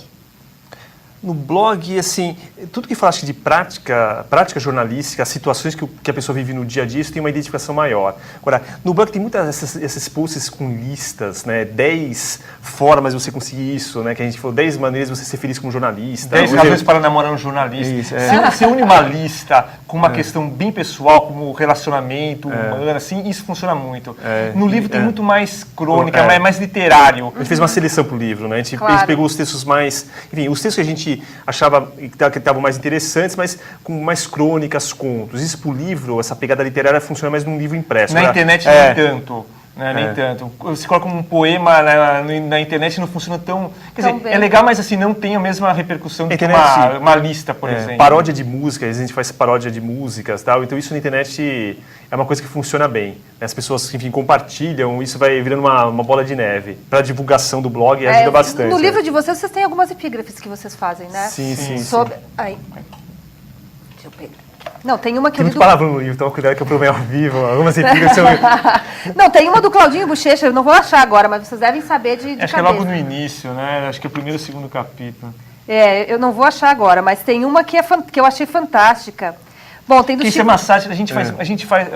No blog, assim, tudo que falaste de prática jornalística, as situações que a pessoa vive no dia a dia, isso tem uma identificação maior. Agora, no blog tem muitas esses posts com listas, né? 10 formas de você conseguir isso, né? Que a gente falou, 10 maneiras de você ser feliz como jornalista. 10 razões para namorar um jornalista. Isso, Se une uma lista com uma questão bem pessoal, como relacionamento humano, assim, isso funciona muito. No livro tem muito mais crônica, mais literário. A gente fez uma seleção pro livro, né? A gente pegou os textos mais... Enfim, os textos que a gente achava que estavam mais interessantes, mas com mais crônicas, contos. Isso pro livro, essa pegada literária funciona mais num livro impresso. Na internet nem tanto. Nem tanto. Você coloca um poema na internet não funciona tão... Quer dizer, é legal, mas assim, não tem a mesma repercussão do que uma lista, por exemplo. Paródia de música, às vezes a gente faz paródia de músicas e tal, então isso na internet é uma coisa que funciona bem. As pessoas, enfim, compartilham, isso vai virando uma bola de neve. Para a divulgação do blog ajuda bastante. No livro de vocês têm algumas epígrafes que vocês fazem, né? Sim. Aí. Deixa eu pegar. Não, tem uma que tem muito palavrão no livro, então cuidado que eu provei ao vivo. Algumas epígrafes são... Não, tem uma do Claudinho Bochecha, eu não vou achar agora, mas vocês devem saber de Acho cabeça. que é logo no início, né? Acho que é o primeiro ou segundo capítulo. Eu não vou achar agora, mas tem uma que eu achei fantástica. Bom, tem do Isso é uma sátira, a gente faz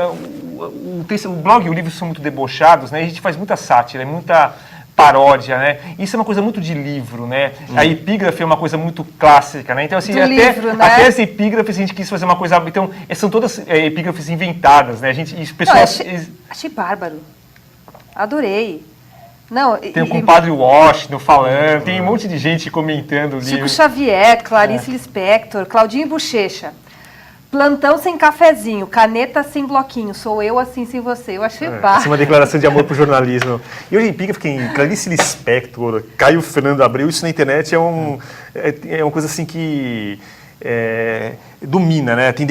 o blog e o livro são muito debochados, né? A gente faz muita sátira, muita paródia, né? Isso é uma coisa muito de livro, né? A epígrafe é uma coisa muito clássica, né? Então, assim, até as epígrafes a gente quis fazer uma coisa... Então, são todas epígrafes inventadas, né? Achei bárbaro. Adorei. Não, tem o compadre Washington falando, tem um monte de gente comentando o livro. Chico Xavier, Clarice Lispector, Claudinho Bochecha. Plantão sem cafezinho, caneta sem bloquinho, sou eu assim sem você. Eu achei bárbaro. Isso é uma declaração de amor pro jornalismo. E hoje em Pica, fiquei Clarice Lispector, Caio Fernando Abreu, isso na internet é uma coisa assim que domina, né? Tem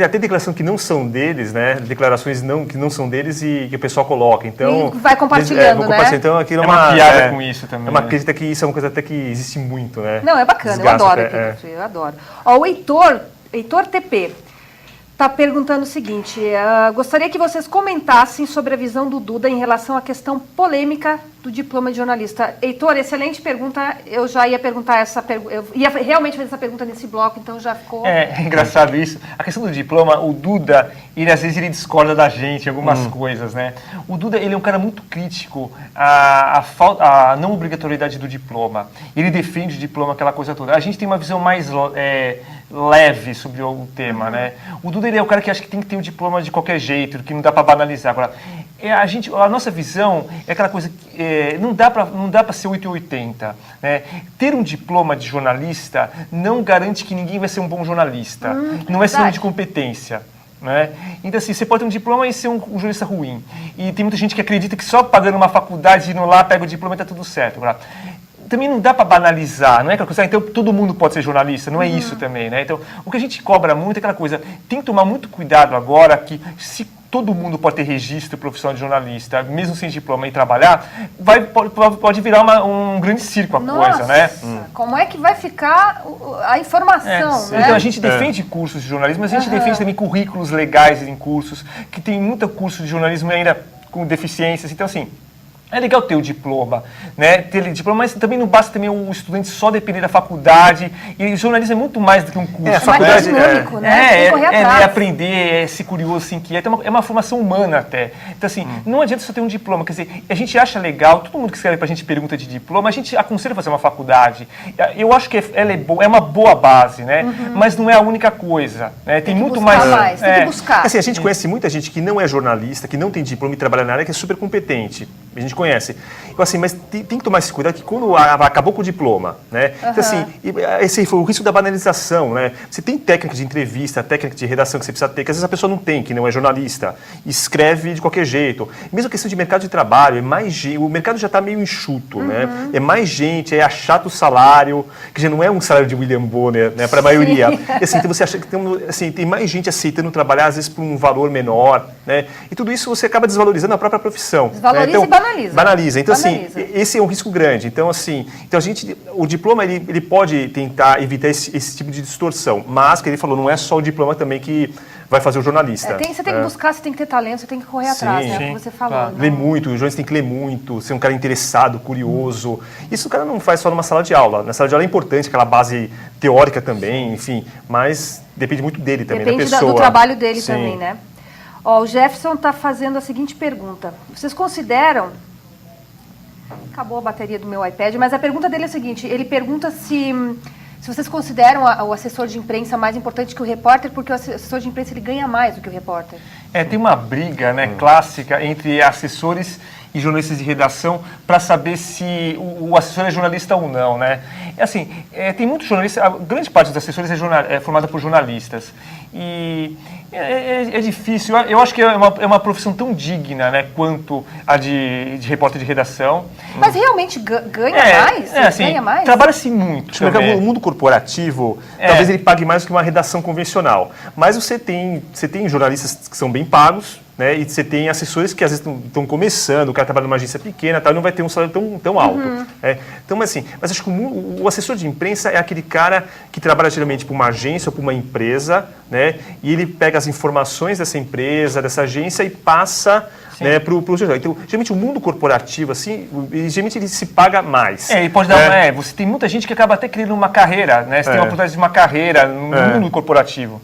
até declaração que não são deles, né? Declarações que não são deles e que o pessoal coloca. Então, e vai compartilhando, né? Então, aquilo é uma piada com isso também. Acredita que isso é uma coisa até que existe muito, né? Não, é bacana, eu adoro aquilo, eu adoro. Ó, o Heitor TP está perguntando o seguinte, gostaria que vocês comentassem sobre a visão do Duda em relação à questão polêmica do diploma de jornalista. Heitor, excelente pergunta, eu já ia perguntar eu ia realmente fazer essa pergunta nesse bloco, então já ficou... É engraçado isso. A questão do diploma, o Duda, às vezes ele discorda da gente em algumas coisas, né? O Duda, ele é um cara muito crítico à não obrigatoriedade do diploma. Ele defende o diploma, aquela coisa toda. A gente tem uma visão mais leve sobre o tema, né? O Duda, ele é o cara que acha que tem que ter um diploma de qualquer jeito, que não dá para banalizar. Agora, a nossa visão é aquela coisa que não dá para ser 880. Né? Ter um diploma de jornalista não garante que ninguém vai ser um bom jornalista. Não é sinônimo de competência. Né? Então, assim, você pode ter um diploma e ser um jornalista ruim. E tem muita gente que acredita que só pagando uma faculdade, indo lá, pega o diploma e está tudo certo. Agora, também não dá para banalizar, não é aquela coisa, então todo mundo pode ser jornalista, não é isso também, né? Então, o que a gente cobra muito é aquela coisa, tem que tomar muito cuidado agora que se todo mundo pode ter registro profissional de jornalista, mesmo sem diploma e trabalhar, pode virar um grande circo a coisa, né? Como é que vai ficar a informação, né? Então a gente defende cursos de jornalismo, mas a gente defende também currículos legais em cursos, que tem muito curso de jornalismo ainda com deficiências, então assim... É legal ter o diploma, né? Ter diploma, mas também não basta também o estudante só depender da faculdade. E o jornalismo é muito mais do que um curso. A faculdade dinâmico, né? É aprender, é ser curioso, se inquieto. É uma formação humana até. Então, assim, não adianta só ter um diploma. Quer dizer, a gente acha legal, todo mundo que escreve pra gente pergunta de diploma, a gente aconselha a fazer uma faculdade. Eu acho que ela é uma boa base, né? Mas não é a única coisa. Né? Tem muito mais. Tem que buscar. Assim, a gente conhece muita gente que não é jornalista, que não tem diploma e trabalha na área, que é super competente. A gente conhece. Então, assim, mas tem que tomar esse cuidado que quando acabou com o diploma, né? Então, assim, esse foi o risco da banalização, né? Você tem técnica de entrevista, técnica de redação que você precisa ter, que às vezes a pessoa não tem, que não é jornalista, escreve de qualquer jeito. Mesmo a questão de mercado de trabalho, o mercado já está meio enxuto, né? É mais gente, é achado o salário, que já não é um salário de William Bonner, né? Para a maioria. E, assim, então você acha que tem mais gente aceitando trabalhar, às vezes, por um valor menor, né? E tudo isso você acaba desvalorizando a própria profissão. Desvaloriza, né? Então, banaliza. Então, assim, esse é um risco grande. Então, assim, o diploma, ele pode tentar evitar esse tipo de distorção. Mas, que ele falou, não é só o diploma também que vai fazer o jornalista. Você tem que buscar, você tem que ter talento, você tem que correr atrás, né? sim, O que você falou. claro. Não- Ler muito, o jornalista tem que ler muito, ser um cara interessado, curioso. Isso o cara não faz só numa sala de aula. Na sala de aula é importante, aquela base teórica também, enfim, mas depende muito dele também, Depende da pessoa. do trabalho dele Sim. também, né? Ó, o Jefferson está fazendo a seguinte pergunta. Vocês consideram... Acabou a bateria do meu iPad, mas a pergunta dele é a seguinte. Ele pergunta se vocês consideram o assessor de imprensa mais importante que o repórter, porque o assessor de imprensa ele ganha mais do que o repórter. Tem uma briga, né, clássica entre assessores e jornalistas de redação para saber se o assessor é jornalista ou não, né? Assim, tem muitos jornalistas, a grande parte dos assessores é formada por jornalistas. E é difícil, eu acho que é uma profissão tão digna, né, quanto a de repórter de redação. Mas realmente ganha mais? Assim, Ganha mais? trabalha-se muito Acho que também. o mundo corporativo, talvez ele pague mais do que uma redação convencional. Mas você tem jornalistas que são bem pagos, né? E você tem assessores que às vezes estão começando, o cara trabalha numa agência pequena, tal, e não vai ter um salário tão alto. Então, mas acho que o assessor de imprensa é aquele cara que trabalha geralmente para uma agência ou para uma empresa, né? E ele pega as informações dessa empresa, dessa agência e passa, né, para o jornal. Então, geralmente o mundo corporativo, assim, geralmente ele se paga mais. E pode dar você tem muita gente que acaba até criando uma carreira, né? Você tem uma oportunidade de uma carreira no mundo corporativo.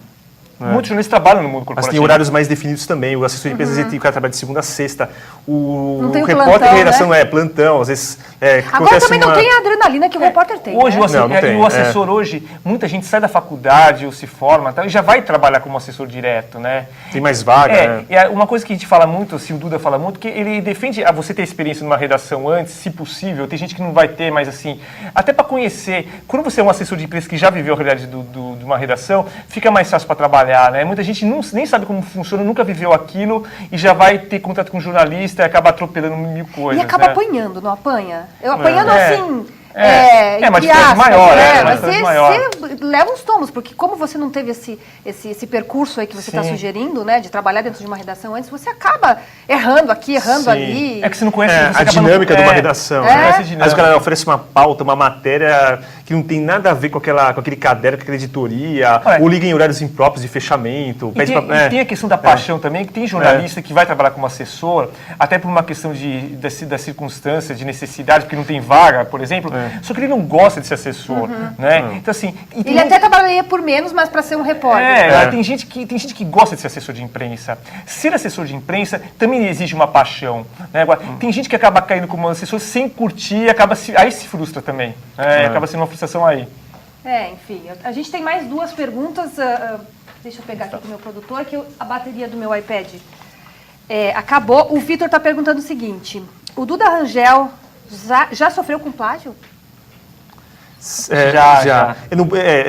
Muitos jornalistas trabalham no mundo Mas corporativo. tem horários mais definidos também. O assessor de imprensa, às vezes, o cara trabalha de segunda a sexta. O tem o repórter plantão, de redação né? plantão. Às vezes, Agora também não tem a adrenalina que o repórter tem. Hoje, né? Não tem, o assessor hoje, muita gente sai da faculdade ou se forma e já vai trabalhar como assessor direto, né? Tem mais vaga, né? E uma coisa que a gente fala muito, assim, o Duda fala muito, que ele defende você ter experiência numa redação antes, se possível. Tem gente que não vai ter, mas assim, até para conhecer. Quando você é um assessor de imprensa que já viveu a realidade de uma redação, fica mais fácil para trabalhar, né? Muita gente nem sabe como funciona, nunca viveu aquilo e já vai ter contato com um jornalista e acaba atropelando mil coisas. E acaba né? apanhando, não apanha? Eu apanhando assim... uma entre diferença aspas, maior, né? uma Mas diferença maior. você leva uns tomos, porque como você não teve esse percurso aí que você está sugerindo, né, de trabalhar dentro de uma redação antes, você acaba errando aqui, errando ali. É que você não conhece A dinâmica de uma redação. Né? Aí os caras oferecem uma pauta, uma matéria que não tem nada a ver com aquele caderno, com aquela editoria, ou liga em horários impróprios de fechamento. E tem a questão da paixão também, que tem jornalista que vai trabalhar como assessor, até por uma questão da circunstância, de necessidade, porque não tem vaga, por exemplo, só que ele não gosta de ser assessor, né? Então, assim... Ele até trabalharia por menos, mas para ser um repórter. Tem gente que gosta de ser assessor de imprensa. Ser assessor de imprensa também exige uma paixão, né? Agora, tem gente que acaba caindo como assessor sem curtir, aí se frustra também, acaba sendo uma frustração aí. Enfim, a gente tem mais duas perguntas, deixa eu pegar aqui com o meu produtor, que a bateria do meu iPad acabou. O Vitor está perguntando o seguinte, o Duda Rangel já sofreu com plágio? Já.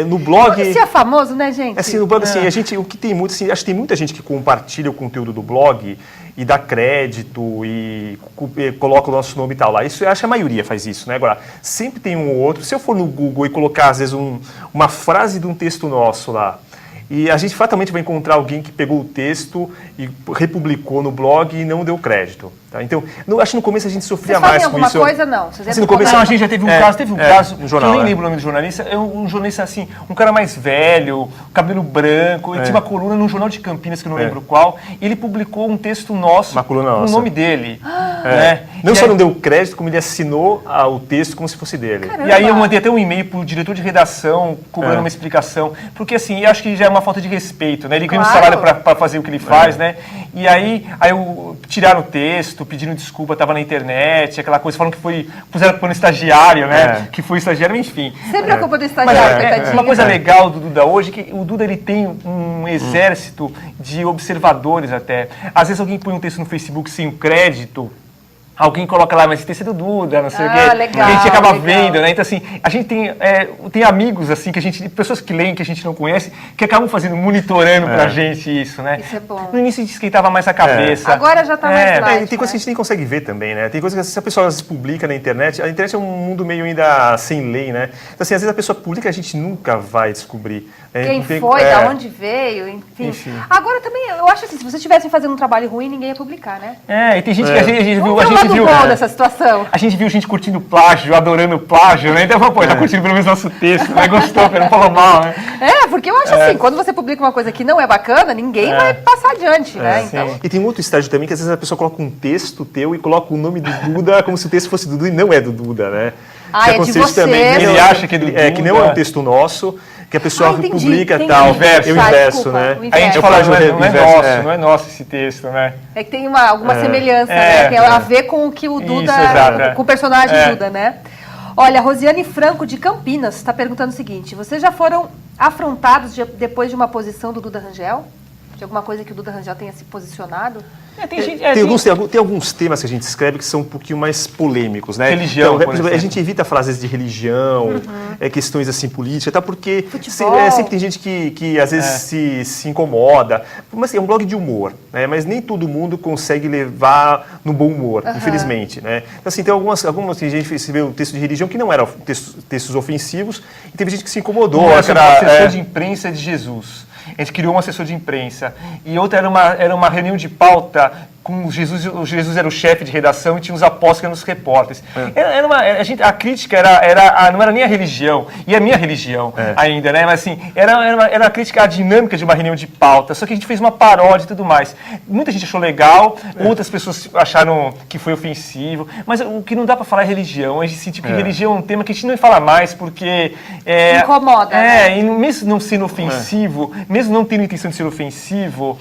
No blog... Você é famoso, né, gente? Assim, no blog, assim, o que tem muito, assim, acho que tem muita gente que compartilha o conteúdo do blog e dá crédito e coloca o nosso nome e tal lá. Isso, eu acho que a maioria faz isso, né? Agora, sempre tem um ou outro. Se eu for no Google e colocar, às vezes, uma frase de um texto nosso lá, e a gente fatalmente vai encontrar alguém que pegou o texto e republicou no blog e não deu crédito. Tá? Então, acho que no começo a gente sofria mais com isso. Vocês fazem alguma coisa, não? Assim, no começo a gente já teve um caso, um jornal, que eu nem lembro o nome do jornalista, é um jornalista assim, um cara mais velho, cabelo branco, ele tinha uma coluna num jornal de Campinas, que eu não lembro qual, e ele publicou um texto nosso com o nome dele. Né? Não só não deu crédito, como ele assinou o texto como se fosse dele. Caramba. E aí eu mandei até um e-mail pro diretor de redação, cobrando uma explicação, porque assim, eu acho que já é uma falta de respeito, né? Ele ganha um salário para fazer o que ele faz, né? E aí tiraram o texto, pedindo desculpa, estava na internet, aquela coisa, falam que puseram para o estagiário, né? Que foi estagiário, enfim. Sempre a culpa do estagiário, coitadinho. Uma coisa legal do Duda hoje, que o Duda ele tem um exército de observadores até. Às vezes alguém põe um texto no Facebook sem o crédito, alguém coloca lá, mas esse texto é do Duda, não sei o quê. Legal, a gente acaba vendo, né? Então, assim, a gente tem amigos, assim, pessoas que leem, que a gente não conhece, que acabam monitorando pra gente isso, né? Isso é bom. No início a gente esquentava mais a cabeça. Agora já tá mais light, tem coisas que a gente nem consegue ver também, né? Tem coisas que se a pessoa se publica na internet, a internet é um mundo meio ainda sem lei, né? Então, assim, às vezes a pessoa publica, a gente nunca vai descobrir. Quem foi, da onde veio, enfim. Agora também, eu acho assim, se vocês estivessem fazendo um trabalho ruim, ninguém ia publicar, né? E tem gente que a gente viu... Vamos ver lado bom dessa situação. A gente viu gente curtindo plágio, adorando plágio, né? Então, pô, tá curtindo pelo menos nosso texto, né? Gostou, não falou mal, né? Porque eu acho assim, quando você publica uma coisa que não é bacana, ninguém vai passar adiante, né? Então... E tem um outro estágio também, que às vezes a pessoa coloca um texto teu e coloca o nome do Duda como se o texto fosse do Duda e não é do Duda, né? É de você. Ele acha que é do Duda. Que não é um texto nosso, que a pessoa publica e tal. O inverso. É o inverso, né? A gente fala, não é nosso esse texto, né? É que tem alguma semelhança, né? Que é a ver com o que o Duda, com o personagem Duda, né? Olha, a Rosiane Franco, de Campinas, está perguntando o seguinte: vocês já foram afrontados depois de uma posição do Duda Rangel? De alguma coisa que o Duda Rangel tenha se posicionado? Tem alguns temas que a gente escreve que são um pouquinho mais polêmicos, né? Religião, então, por exemplo, a gente evita falar às vezes de religião, questões assim políticas, tá? Porque sempre tem gente que às vezes se incomoda. Mas assim, é um blog de humor, né? Mas nem todo mundo consegue levar no bom humor, infelizmente, né? Então assim, tem algumas tem gente que recebeu um texto de religião que não eram textos ofensivos e teve gente que se incomodou. Um assessor de imprensa de Jesus. A gente criou um assessor de imprensa. E outra era uma reunião de pauta com o Jesus era o chefe de redação e tinha os apóstolos que eram os repórteres. A crítica não era nem a religião, e a minha religião ainda, né? Mas assim, era uma crítica à dinâmica de uma reunião de pauta, só que a gente fez uma paródia e tudo mais. Muita gente achou legal, outras pessoas acharam que foi ofensivo, mas o que não dá para falar é religião. A gente sentiu que religião é um tema que a gente não fala mais, porque... incomoda, né? E mesmo não sendo ofensivo, mesmo não tendo intenção de ser ofensivo,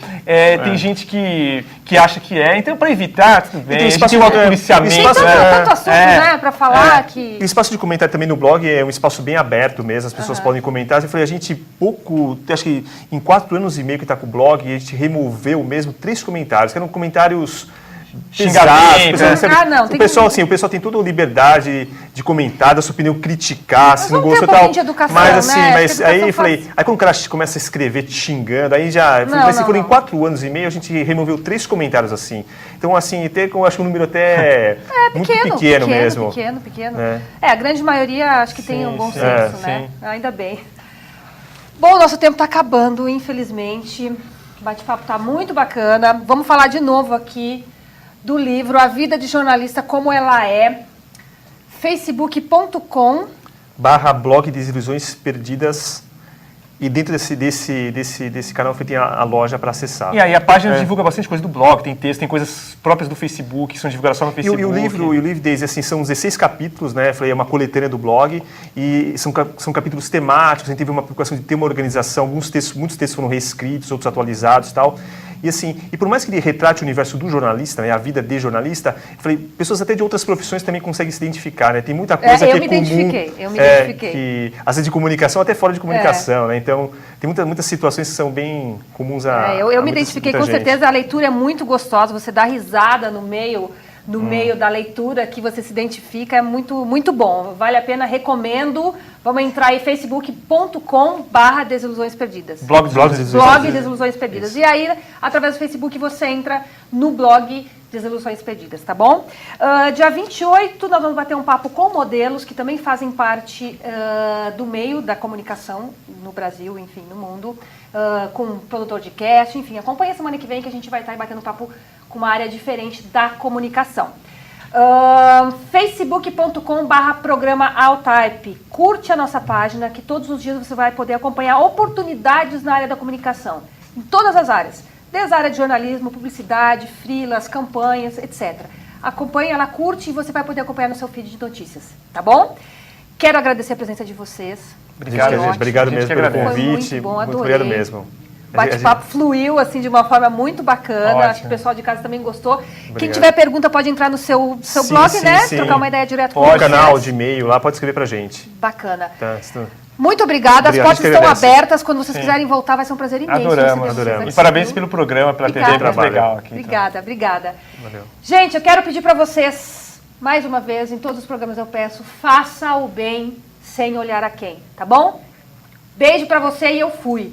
tem gente que acha que então para evitar, tudo bem, então, a gente tem um autopoliciamento. Tem tanto assunto, né, para falar que... O espaço de comentário também no blog é um espaço bem aberto mesmo, as pessoas podem comentar. Eu falei, acho que em 4 anos e meio que está com o blog, a gente removeu mesmo 3 comentários, que eram comentários... xingamentos. O pessoal tem toda a liberdade de comentar, da sua opinião, criticar, se não gostou tal. De educação, mas assim, né? aí eu falei, aí quando o cara começa a escrever te xingando, aí já, se for em 4 anos e meio, a gente removeu 3 comentários assim. Então assim, eu acho um número até muito pequeno mesmo. Pequeno. A grande maioria acho que tem um bom senso, né? Ainda bem. Bom, o nosso tempo está acabando, infelizmente. O bate-papo está muito bacana. Vamos falar de novo aqui do livro A Vida de Jornalista Como Ela É, facebook.com/blog Desilusões Perdidas, e dentro desse canal tem a loja para acessar. E aí a página divulga bastante coisa do blog, tem texto, tem coisas próprias do Facebook, que são divulgadas só no Facebook. E o livro deles, assim, são 16 capítulos, né? Falei, é uma coletânea do blog, e são capítulos temáticos, a gente teve uma preocupação de ter uma organização, muitos textos foram reescritos, outros atualizados e tal. E assim, por mais que ele retrate o universo do jornalista, né, a vida de jornalista, eu falei, pessoas até de outras profissões também conseguem se identificar, né? Tem muita coisa que é comum. Eu me identifiquei. Que, às vezes de comunicação, até fora de comunicação, né? Então, tem muitas situações que são bem comuns eu me identifiquei com certeza, a leitura é muito gostosa, você dá risada no meio da leitura que você se identifica, é muito, muito bom. Vale a pena, recomendo. Vamos entrar aí, facebook.com/Desilusões Perdidas. Blog Desilusões Perdidas. Isso. E aí, através do Facebook, você entra no blog Desilusões Perdidas, tá bom? Dia 28, nós vamos bater um papo com modelos que também fazem parte do meio da comunicação no Brasil, enfim, no mundo, com produtor de cast, enfim. Acompanha a semana que vem que a gente vai estar batendo papo com uma área diferente da comunicação. facebook.com/programa Altype. Curte a nossa página, que todos os dias você vai poder acompanhar oportunidades na área da comunicação, em todas as áreas, desde a área de jornalismo, publicidade, freelas, campanhas, etc. Acompanhe, ela curte e você vai poder acompanhar no seu feed de notícias, tá bom? Quero agradecer a presença de vocês. Obrigado mesmo pelo convite. Foi muito bom, adorei. Muito obrigado mesmo. O bate-papo fluiu assim de uma forma muito bacana. Ótimo. Acho que o pessoal de casa também gostou. Obrigado. Quem tiver pergunta pode entrar no seu blog, né? Sim. Trocar uma ideia direto com o canal de e-mail lá, pode escrever pra gente. Bacana. Tá. Muito obrigada. As portas estão abertas. Quando vocês quiserem voltar, vai ser um prazer imenso. Adoramos. E parabéns pelo programa, pela TV, muito legal aqui. Obrigada. Valeu. Gente, eu quero pedir para vocês, mais uma vez, em todos os programas eu peço, faça o bem sem olhar a quem, tá bom? Beijo para você e eu fui.